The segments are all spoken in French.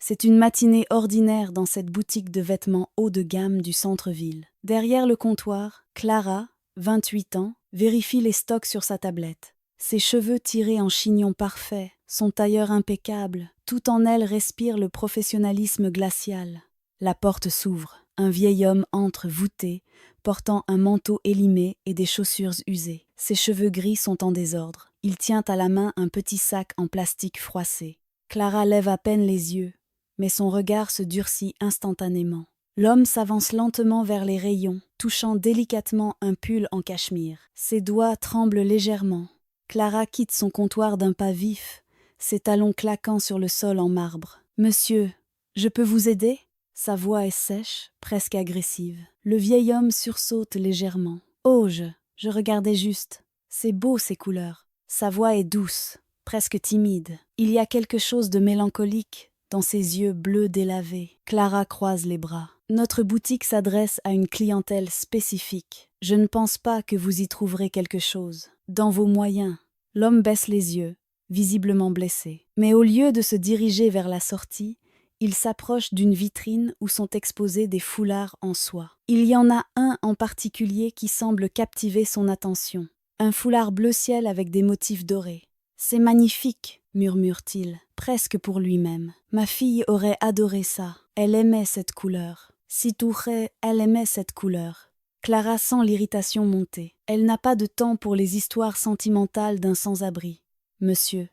C'est une matinée ordinaire dans cette boutique de vêtements haut de gamme du centre-ville. Derrière le comptoir, Clara, 28 ans, vérifie les stocks sur sa tablette. Ses cheveux tirés en chignon parfait, son tailleur impeccable, tout en elle respire le professionnalisme glacial. La porte s'ouvre. Un vieil homme entre voûté, portant un manteau élimé et des chaussures usées. Ses cheveux gris sont en désordre. Il tient à la main un petit sac en plastique froissé. Clara lève à peine les yeux, mais son regard se durcit instantanément. L'homme s'avance lentement vers les rayons, touchant délicatement un pull en cachemire. Ses doigts tremblent légèrement. Clara quitte son comptoir d'un pas vif, ses talons claquant sur le sol en marbre. « Monsieur, je peux vous aider ?» Sa voix est sèche, presque agressive. Le vieil homme sursaute légèrement. « Oh, je regardais juste. C'est beau ces couleurs. » Sa voix est douce, presque timide. Il y a quelque chose de mélancolique dans ses yeux bleus délavés. Clara croise les bras. « Notre boutique s'adresse à une clientèle spécifique. Je ne pense pas que vous y trouverez quelque chose. Dans vos moyens. » L'homme baisse les yeux, visiblement blessé. Mais au lieu de se diriger vers la sortie, il s'approche d'une vitrine où sont exposés des foulards en soie. Il y en a un en particulier qui semble captiver son attention. Un foulard bleu ciel avec des motifs dorés. « C'est magnifique !» murmure-t-il, presque pour lui-même. « Ma fille aurait adoré ça. Elle aimait cette couleur. Si Touré, elle aimait cette couleur. » Clara sent l'irritation monter. Elle n'a pas de temps pour les histoires sentimentales d'un sans-abri. « Monsieur,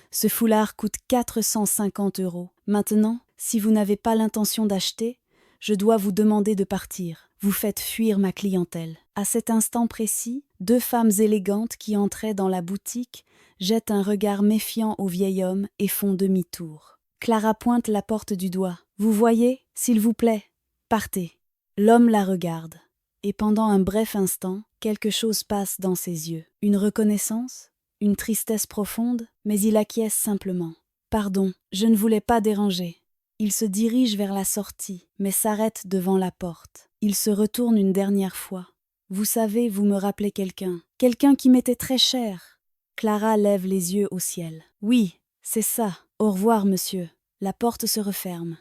ce foulard coûte 450 €. Maintenant, si vous n'avez pas l'intention d'acheter, je dois vous demander de partir. Vous faites fuir ma clientèle. » À cet instant précis, 2 femmes élégantes qui entraient dans la boutique jettent un regard méfiant au vieil homme et font demi-tour. Clara pointe la porte du doigt. « Vous voyez, s'il vous plaît, partez. » L'homme la regarde. Et pendant un bref instant, quelque chose passe dans ses yeux. Une reconnaissance ? Une tristesse profonde ? Mais il acquiesce simplement. « Pardon, je ne voulais pas déranger. » Il se dirige vers la sortie, mais s'arrête devant la porte. Il se retourne une dernière fois. « Vous savez, vous me rappelez quelqu'un. Quelqu'un qui m'était très cher. » Clara lève les yeux au ciel. « Oui, c'est ça. Au revoir, monsieur. » La porte se referme.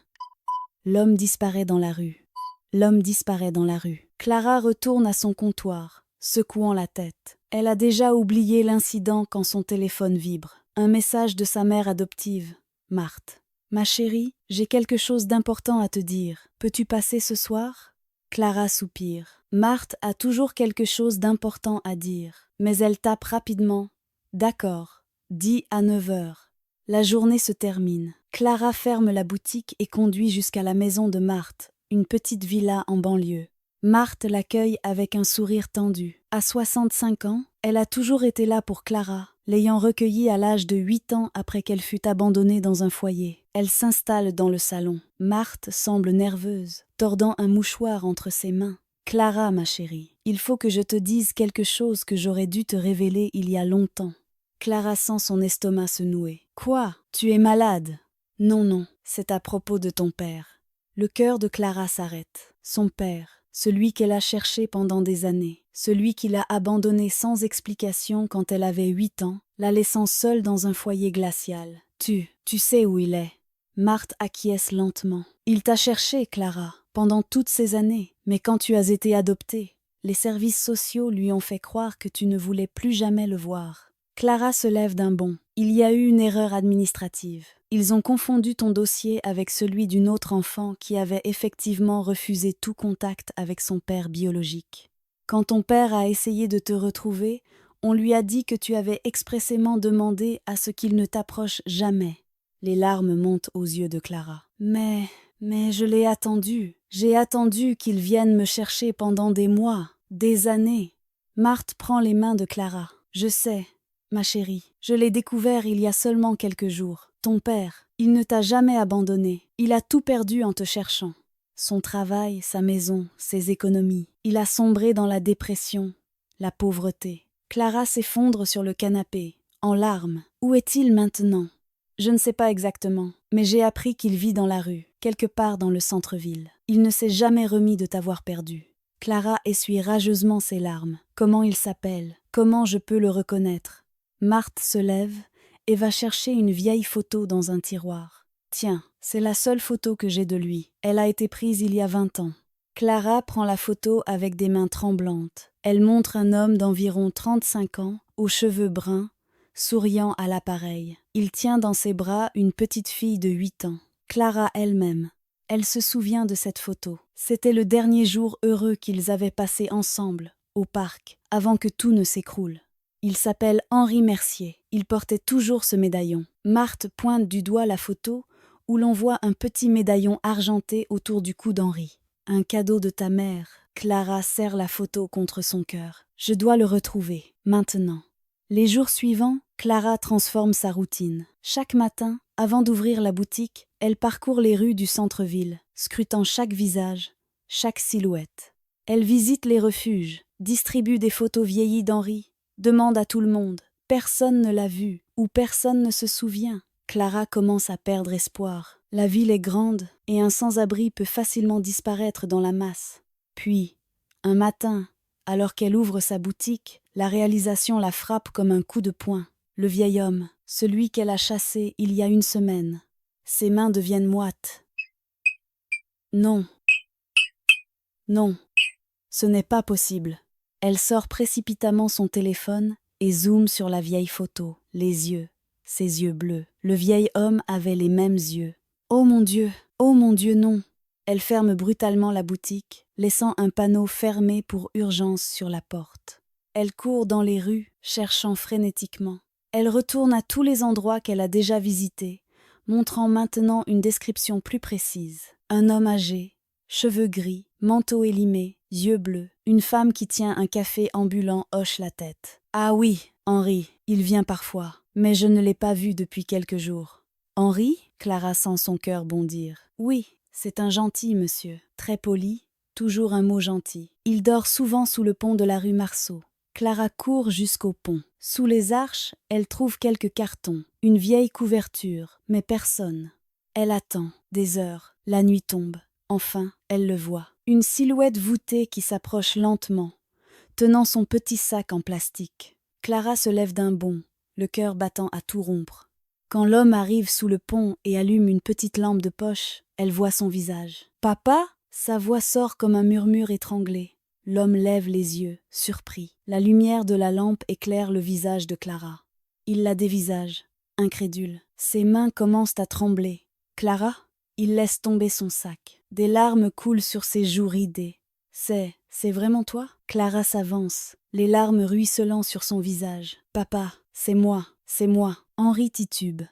L'homme disparaît dans la rue. Clara retourne à son comptoir, secouant la tête. Elle a déjà oublié l'incident quand son téléphone vibre. Un message de sa mère adoptive, Marthe. « Ma chérie, j'ai quelque chose d'important à te dire. Peux-tu passer ce soir ?» Clara soupire. Marthe a toujours quelque chose d'important à dire, mais elle tape rapidement. « D'accord, dis à 9 h. » La journée se termine. Clara ferme la boutique et conduit jusqu'à la maison de Marthe, une petite villa en banlieue. Marthe l'accueille avec un sourire tendu. À 65 ans, elle a toujours été là pour Clara, l'ayant recueillie à l'âge de 8 ans après qu'elle fut abandonnée dans un foyer. Elle s'installe dans le salon. Marthe semble nerveuse, tordant un mouchoir entre ses mains. « Clara, ma chérie, il faut que je te dise quelque chose que j'aurais dû te révéler il y a longtemps. » Clara sent son estomac se nouer. « Quoi ? Tu es malade ?»« Non, c'est à propos de ton père. » Le cœur de Clara s'arrête. Son père, celui qu'elle a cherché pendant des années, celui qui l'a abandonnée sans explication quand elle avait 8 ans, la laissant seule dans un foyer glacial. Tu sais où il est. » Marthe acquiesce lentement. « Il t'a cherché, Clara, pendant toutes ces années, mais quand tu as été adoptée, les services sociaux lui ont fait croire que tu ne voulais plus jamais le voir. » Clara se lève d'un bond. « Il y a eu une erreur administrative. Ils ont confondu ton dossier avec celui d'une autre enfant qui avait effectivement refusé tout contact avec son père biologique. Quand ton père a essayé de te retrouver, on lui a dit que tu avais expressément demandé à ce qu'il ne t'approche jamais. » Les larmes montent aux yeux de Clara. « Mais je l'ai attendu. J'ai attendu qu'il vienne me chercher pendant des mois, des années. » Marthe prend les mains de Clara. « Je sais. Ma chérie, je l'ai découvert il y a seulement quelques jours. Ton père, il ne t'a jamais abandonné. Il a tout perdu en te cherchant. Son travail, sa maison, ses économies. Il a sombré dans la dépression, la pauvreté. » Clara s'effondre sur le canapé, en larmes. « Où est-il maintenant ? » « Je ne sais pas exactement, mais j'ai appris qu'il vit dans la rue, quelque part dans le centre-ville. Il ne s'est jamais remis de t'avoir perdu. » Clara essuie rageusement ses larmes. « Comment il s'appelle ? Comment je peux le reconnaître ?» Marthe se lève et va chercher une vieille photo dans un tiroir. Tiens, c'est la seule photo que j'ai de lui. Elle a été prise il y a 20 ans. Clara prend la photo avec des mains tremblantes. Elle montre un homme d'environ 35 ans, aux cheveux bruns, souriant à l'appareil. Il tient dans ses bras une petite fille de 8 ans. Clara elle-même. Elle se souvient de cette photo. C'était le dernier jour heureux qu'ils avaient passé ensemble, au parc, avant que tout ne s'écroule. Il s'appelle Henri Mercier. Il portait toujours ce médaillon. Marthe pointe du doigt la photo où l'on voit un petit médaillon argenté autour du cou d'Henri. Un cadeau de ta mère. Clara serre la photo contre son cœur. Je dois le retrouver, maintenant. Les jours suivants, Clara transforme sa routine. Chaque matin, avant d'ouvrir la boutique, elle parcourt les rues du centre-ville, scrutant chaque visage, chaque silhouette. Elle visite les refuges, distribue des photos vieillies d'Henri, demande à tout le monde. Personne ne l'a vu, ou personne ne se souvient. Clara commence à perdre espoir. La ville est grande, et un sans-abri peut facilement disparaître dans la masse. Puis, un matin, alors qu'elle ouvre sa boutique, la réalisation la frappe comme un coup de poing. Le vieil homme, celui qu'elle a chassé il y a une semaine. Ses mains deviennent moites. Non. Non. Ce n'est pas possible. Elle sort précipitamment son téléphone et zoome sur la vieille photo. Les yeux, ses yeux bleus. Le vieil homme avait les mêmes yeux. Oh mon Dieu, non. Elle ferme brutalement la boutique, laissant un panneau fermé pour urgence sur la porte. Elle court dans les rues, cherchant frénétiquement. Elle retourne à tous les endroits qu'elle a déjà visités, montrant maintenant une description plus précise. Un homme âgé, cheveux gris, manteau élimé, yeux bleus. Une femme qui tient un café ambulant hoche la tête. Ah oui, Henri, il vient parfois, mais je ne l'ai pas vu depuis quelques jours. Henri? Clara sent son cœur bondir. Oui, c'est un gentil monsieur, très poli, toujours un mot gentil. Il dort souvent sous le pont de la rue Marceau. Clara court jusqu'au pont. Sous les arches, elle trouve quelques cartons, une vieille couverture, mais personne. Elle attend, des heures, la nuit tombe. Enfin, elle le voit. Une silhouette voûtée qui s'approche lentement, tenant son petit sac en plastique. Clara se lève d'un bond, le cœur battant à tout rompre. Quand l'homme arrive sous le pont et allume une petite lampe de poche, elle voit son visage. « Papa ?» Sa voix sort comme un murmure étranglé. L'homme lève les yeux, surpris. La lumière de la lampe éclaire le visage de Clara. Il la dévisage, incrédule. Ses mains commencent à trembler. « Clara ?» Il laisse tomber son sac. Des larmes coulent sur ses joues ridées. « C'est vraiment toi ?» Clara s'avance, les larmes ruisselant sur son visage. « Papa, c'est moi. Henri titube,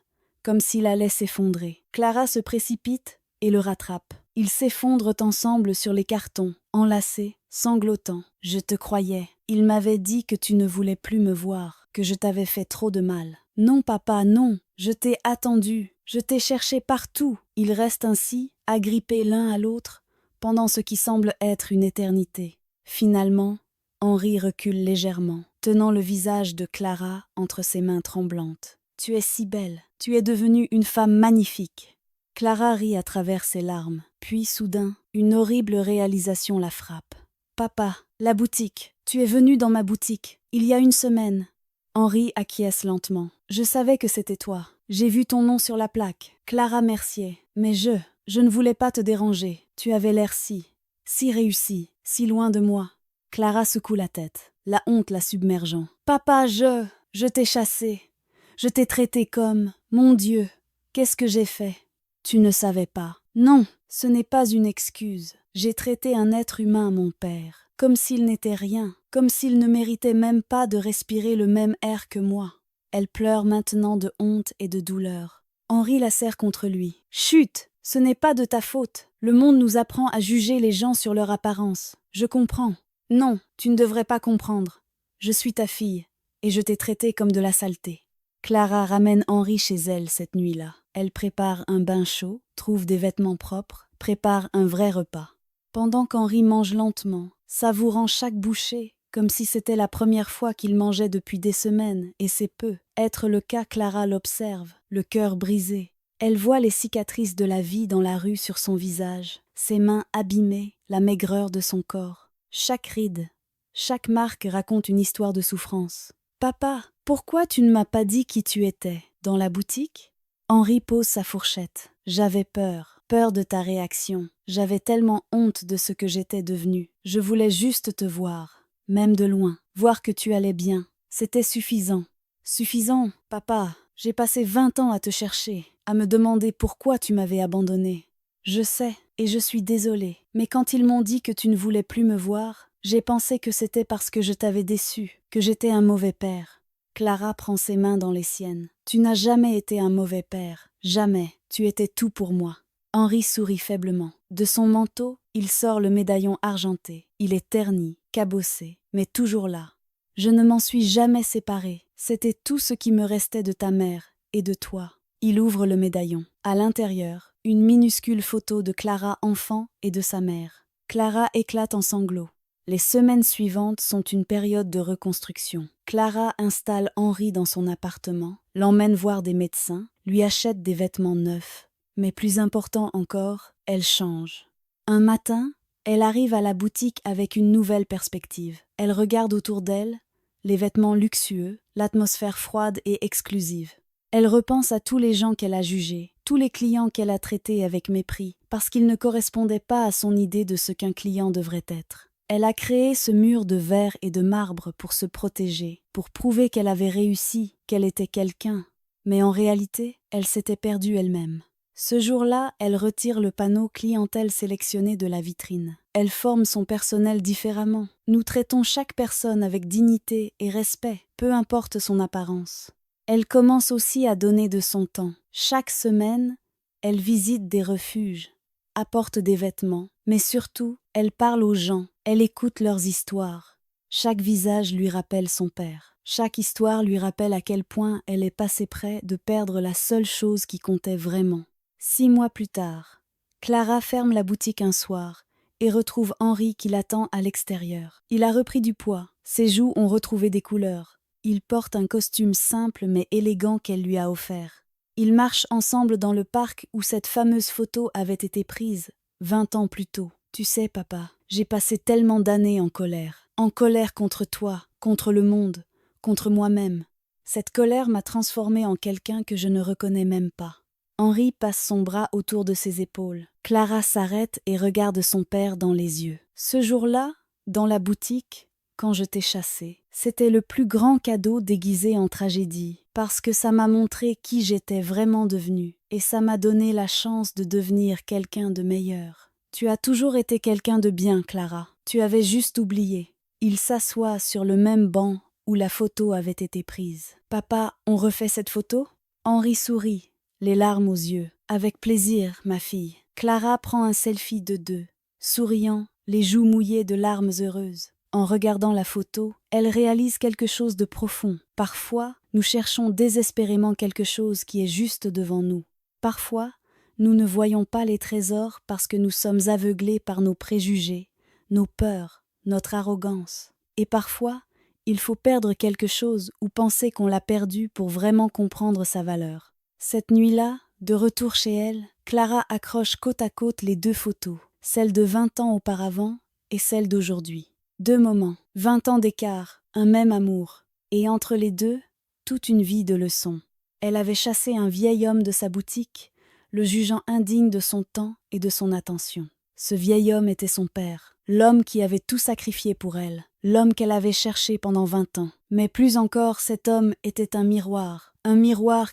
comme s'il allait s'effondrer. Clara se précipite et le rattrape. Ils s'effondrent ensemble sur les cartons, enlacés, sanglotants. « Je te croyais. Il m'avait dit que tu ne voulais plus me voir, que je t'avais fait trop de mal. Non, papa, non. Je t'ai attendu. Je t'ai cherché partout. » Ils restent ainsi, agrippés l'un à l'autre, pendant ce qui semble être une éternité. Finalement, Henri recule légèrement, tenant le visage de Clara entre ses mains tremblantes. « Tu es si belle. Tu es devenue une femme magnifique. » Clara rit à travers ses larmes. Puis, soudain, une horrible réalisation la frappe. « Papa, la boutique. Tu es venu dans ma boutique, il y a une semaine. » Henri acquiesce lentement. « Je savais que c'était toi. J'ai vu ton nom sur la plaque. Clara Mercier. Mais je ne voulais pas te déranger. Tu avais l'air si réussi, si loin de moi. » Clara secoue la tête, la honte la submergeant. « Papa, je t'ai chassé. Je t'ai traité comme... Mon Dieu, qu'est-ce que j'ai fait ? » Tu ne savais pas. Non, ce n'est pas une excuse. J'ai traité un être humain, mon père, comme s'il n'était rien, comme s'il ne méritait même pas de respirer le même air que moi. Elle pleure maintenant de honte et de douleur. Henri la serre contre lui. « Chut, ce n'est pas de ta faute. Le monde nous apprend à juger les gens sur leur apparence. Je comprends. Non, tu ne devrais pas comprendre. Je suis ta fille, et je t'ai traité comme de la saleté. » Clara ramène Henri chez elle cette nuit-là. Elle prépare un bain chaud, trouve des vêtements propres, prépare un vrai repas. Pendant qu'Henri mange lentement, savourant chaque bouchée, comme si c'était la première fois qu'il mangeait depuis des semaines, et c'est peu. Être le cas, Clara l'observe, le cœur brisé. Elle voit les cicatrices de la vie dans la rue sur son visage, ses mains abîmées, la maigreur de son corps. Chaque ride, chaque marque raconte une histoire de souffrance. « Papa, pourquoi tu ne m'as pas dit qui tu étais ? Dans la boutique ?» Henri pose sa fourchette. J'avais peur, peur de ta réaction. J'avais tellement honte de ce que j'étais devenue. Je voulais juste te voir, même de loin, voir que tu allais bien. C'était suffisant. Suffisant, papa. J'ai passé 20 ans à te chercher, à me demander pourquoi tu m'avais abandonnée. Je sais, et je suis désolée, mais quand ils m'ont dit que tu ne voulais plus me voir, j'ai pensé que c'était parce que je t'avais déçu, que j'étais un mauvais père. Clara prend ses mains dans les siennes. Tu n'as jamais été un mauvais père, jamais. Tu étais tout pour moi. Henri sourit faiblement. De son manteau, il sort le médaillon argenté. Il est terni, cabossé, mais toujours là. Je ne m'en suis jamais séparée. C'était tout ce qui me restait de ta mère et de toi. Il ouvre le médaillon. À l'intérieur, une minuscule photo de Clara enfant et de sa mère. Clara éclate en sanglots. Les semaines suivantes sont une période de reconstruction. Clara installe Henri dans son appartement, l'emmène voir des médecins, lui achète des vêtements neufs. Mais plus important encore, elle change. Un matin, elle arrive à la boutique avec une nouvelle perspective. Elle regarde autour d'elle, les vêtements luxueux, l'atmosphère froide et exclusive. Elle repense à tous les gens qu'elle a jugés, tous les clients qu'elle a traités avec mépris, parce qu'ils ne correspondaient pas à son idée de ce qu'un client devrait être. Elle a créé ce mur de verre et de marbre pour se protéger, pour prouver qu'elle avait réussi, qu'elle était quelqu'un. Mais en réalité, elle s'était perdue elle-même. Ce jour-là, elle retire le panneau clientèle sélectionnée de la vitrine. Elle forme son personnel différemment. Nous traitons chaque personne avec dignité et respect, peu importe son apparence. Elle commence aussi à donner de son temps. Chaque semaine, elle visite des refuges, apporte des vêtements, mais surtout, elle parle aux gens, elle écoute leurs histoires. Chaque visage lui rappelle son père. Chaque histoire lui rappelle à quel point elle est passée près de perdre la seule chose qui comptait vraiment. 6 mois plus tard, Clara ferme la boutique un soir et retrouve Henri qui l'attend à l'extérieur. Il a repris du poids, ses joues ont retrouvé des couleurs. Il porte un costume simple mais élégant qu'elle lui a offert. Ils marchent ensemble dans le parc où cette fameuse photo avait été prise, 20 ans plus tôt. Tu sais, papa, j'ai passé tellement d'années en colère contre toi, contre le monde, contre moi-même. Cette colère m'a transformée en quelqu'un que je ne reconnais même pas. Henri passe son bras autour de ses épaules. Clara s'arrête et regarde son père dans les yeux. Ce jour-là, dans la boutique, quand je t'ai chassé, c'était le plus grand cadeau déguisé en tragédie, parce que ça m'a montré qui j'étais vraiment devenue, et ça m'a donné la chance de devenir quelqu'un de meilleur. Tu as toujours été quelqu'un de bien, Clara. Tu avais juste oublié. Il s'assoit sur le même banc où la photo avait été prise. Papa, on refait cette photo? Henri sourit, les larmes aux yeux. Avec plaisir, ma fille. Clara prend un selfie de deux, souriant, les joues mouillées de larmes heureuses. En regardant la photo, elle réalise quelque chose de profond. Parfois, nous cherchons désespérément quelque chose qui est juste devant nous. Parfois, nous ne voyons pas les trésors parce que nous sommes aveuglés par nos préjugés, nos peurs, notre arrogance. Et parfois, il faut perdre quelque chose ou penser qu'on l'a perdu pour vraiment comprendre sa valeur. Cette nuit-là, de retour chez elle, Clara accroche côte à côte les deux photos, celle de 20 ans auparavant et celle d'aujourd'hui. 2 moments, 20 ans d'écart, un même amour, et entre les deux, toute une vie de leçons. Elle avait chassé un vieil homme de sa boutique, le jugeant indigne de son temps et de son attention. Ce vieil homme était son père, l'homme qui avait tout sacrifié pour elle, l'homme qu'elle avait cherché pendant 20 ans. Mais plus encore, cet homme était un miroir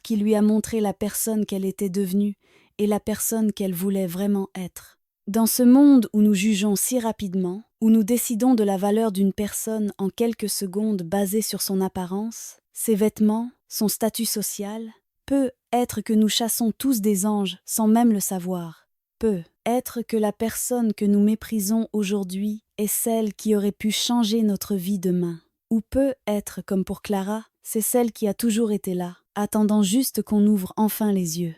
qui lui a montré la personne qu'elle était devenue et la personne qu'elle voulait vraiment être. Dans ce monde où nous jugeons si rapidement, où nous décidons de la valeur d'une personne en quelques secondes basée sur son apparence, ses vêtements, son statut social, peut être que nous chassons tous des anges sans même le savoir. Peut être que la personne que nous méprisons aujourd'hui est celle qui aurait pu changer notre vie demain. Ou peut être, comme pour Clara, c'est celle qui a toujours été là, attendant juste qu'on ouvre enfin les yeux.